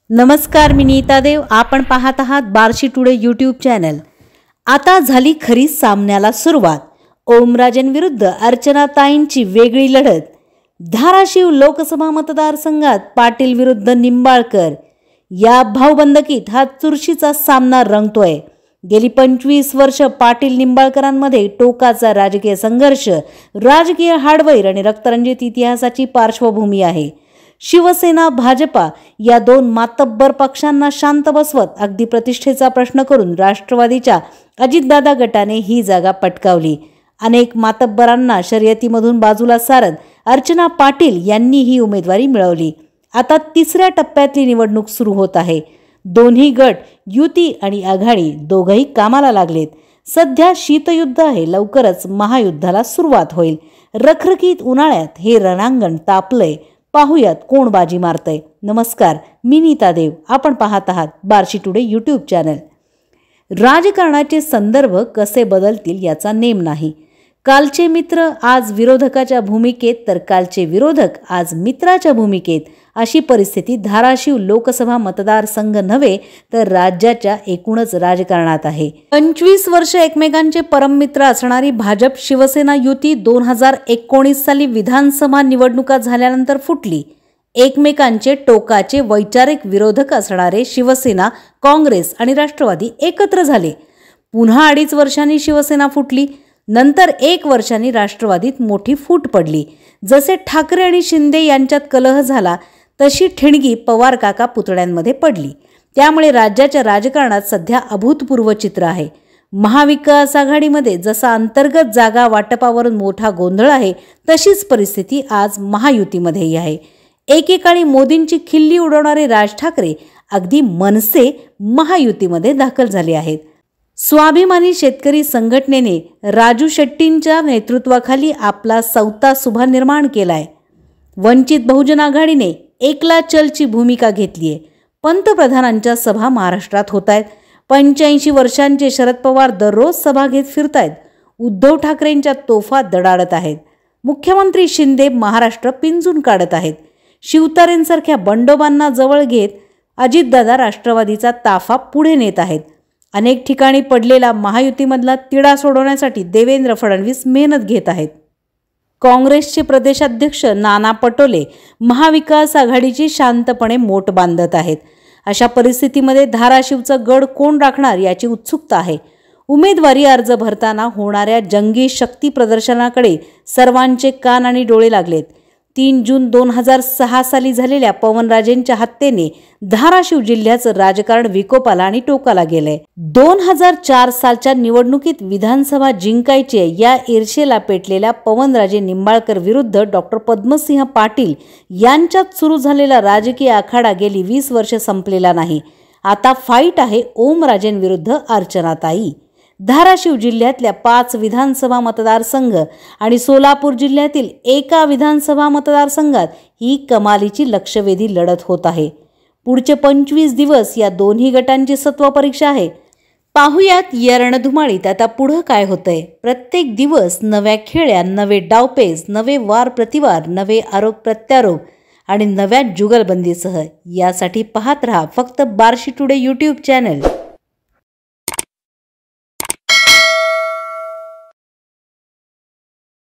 नमस्कार, मी नीता देव. आपण पाहत आहात बार्शी टुडे यूट्यूब चॅनल. आता झाली खरी सामन्याला सुरुवात. ओमराजेंविरुद्ध अर्चनाताईंची वेगळी लढत. धाराशिव लोकसभा मतदारसंघात पाटील विरुद्ध निंबाळकर या भाऊबंदकीत हा चुरशीचा सामना रंगतोय. गेली 25 वर्ष पाटील निंबाळकरांमध्ये टोकाचा राजकीय संघर्ष, राजकीय हाडवैर आणि रक्तरंजित इतिहासाची पार्श्वभूमी आहे. शिवसेना भाजपा या दोन मातब्बर पक्षांना शांत बसवत अगदी प्रतिष्ठेचा प्रश्न करून राष्ट्रवादीच्या अजितदादा गटाने ही जागा पटकावली. अनेक मातब्बरांना शर्यतीमधून बाजूला सारत अर्चना पाटील यांनी ही उमेदवारी मिळवली. आता तिसऱ्या टप्प्यातली निवडणूक सुरू होत आहे. दोन्ही गट, युती आणि आघाडी दोघंही कामाला लागलेत. सध्या शीतयुद्ध आहे, लवकरच महायुद्धाला सुरुवात होईल. रखरखीत उन्हाळ्यात हे रणांगण तापलंय. पाहुयात कोण बाजी मारतय. नमस्कार, मी नीता देव. आपण पाहत आहात बार्शी टुडे यूट्यूब चॅनल. राजकारणाचे संदर्भ कसे बदलतील याचा नेम नाही. कालचे मित्र आज विरोधकाच्या भूमिकेत, तर कालचे विरोधक आज मित्राच्या भूमिकेत, अशी परिस्थिती धाराशिव लोकसभा मतदारसंघ नव्हे तर राज्याच्या एकूणच राजकारणात आहे. 25 वर्ष एकमेकांचे परममित्र असणारी भाजप शिवसेना युती 2019 साली विधानसभा निवडणुका झाल्यानंतर फुटली. एकमेकांचे टोकाचे वैचारिक विरोधक असणारे शिवसेना, काँग्रेस आणि राष्ट्रवादी एकत्र झाले. पुन्हा 2.5 वर्षांनी शिवसेना फुटली. नंतर 1 वर्षांनी राष्ट्रवादीत मोठी फूट पडली. जसे ठाकरे आणि शिंदे यांच्यात कलह झाला, तशी ठिणगी पवार काका पुतळ्यांमध्ये पडली. त्यामुळे राज्याच्या राजकारणात सध्या अभूतपूर्व चित्र आहे. महाविकास आघाडीमध्ये जसा अंतर्गत जागा वाटपावरून मोठा गोंधळ आहे, तशीच परिस्थिती आज महायुतीमध्येही आहे. एकेकाळी मोदींची खिल्ली उडवणारे राज ठाकरे अगदी मनसे महायुतीमध्ये दाखल झाले आहेत. स्वाभिमानी शेतकरी संघटनेने राजू शेट्टींच्या नेतृत्वाखाली आपला सौता सुभा निर्माण केलाय. वंचित बहुजन आघाडीने एकला चलची भूमिका घेतलीय. पंतप्रधानांच्या सभा महाराष्ट्रात होत आहेत. 85 वर्षांचे शरद पवार दररोज सभा घेत फिरतायत. उद्धव ठाकरेंच्या तोफा दडाडत आहेत. मुख्यमंत्री शिंदे महाराष्ट्र पिंजून काढत आहेत. शिवतारेंसारख्या बंडोबांना जवळ घेत अजितदादा राष्ट्रवादीचा ताफा पुढे नेत आहेत. अनेक ठिकाणी पडलेला महायुतीमधला तिढा सोडवण्यासाठी देवेंद्र फडणवीस मेहनत घेत आहेत. काँग्रेसचे प्रदेशाध्यक्ष नाना पटोले महाविकास आघाडीची शांतपणे मोट बांधत आहेत. अशा परिस्थितीमध्ये धाराशिवचा गड कोण राखणार याची उत्सुकता आहे. उमेदवारी अर्ज भरताना होणाऱ्या जंगी शक्ती प्रदर्शनाकडे सर्वांचे कान आणि डोळे लागलेत. 3 जून 2006 साली झालेल्या पवनराजेंच्या हत्येने धाराशिव जिल्ह्याचं राजकारण विकोपाला आणि टोकाला गेलंय. 2004 सालच्या निवडणुकीत विधानसभा जिंकायचे या ईर्षेला पेटलेल्या पवनराजे निंबाळकर विरुद्ध डॉक्टर पद्मसिंह पाटील यांच्यात सुरू झालेला राजकीय आखाडा गेली 20 वर्ष संपलेला नाही. आता फाईट आहे ओमराजेंविरुद्ध अर्चनाताई. धाराशिव जिल्ह्यातल्या 5 विधानसभा मतदारसंघ आणि सोलापूर जिल्ह्यातील एका विधानसभा मतदारसंघात ही कमालीची लक्षवेधी लढत होत आहे. पुढचे 25 दिवस या दोन्ही गटांची सत्व परीक्षा आहे. पाहुयात या रणधुमाळीत आता पुढं काय होतंय. प्रत्येक दिवस नव्या खेळ्या, नवे डावपेच, नवे वार प्रतिवार, नवे आरोप प्रत्यारोप आणि नव्या जुगलबंदीसह. यासाठी पाहत रहा फक्त बार्शी टुडे यूट्यूब चॅनल.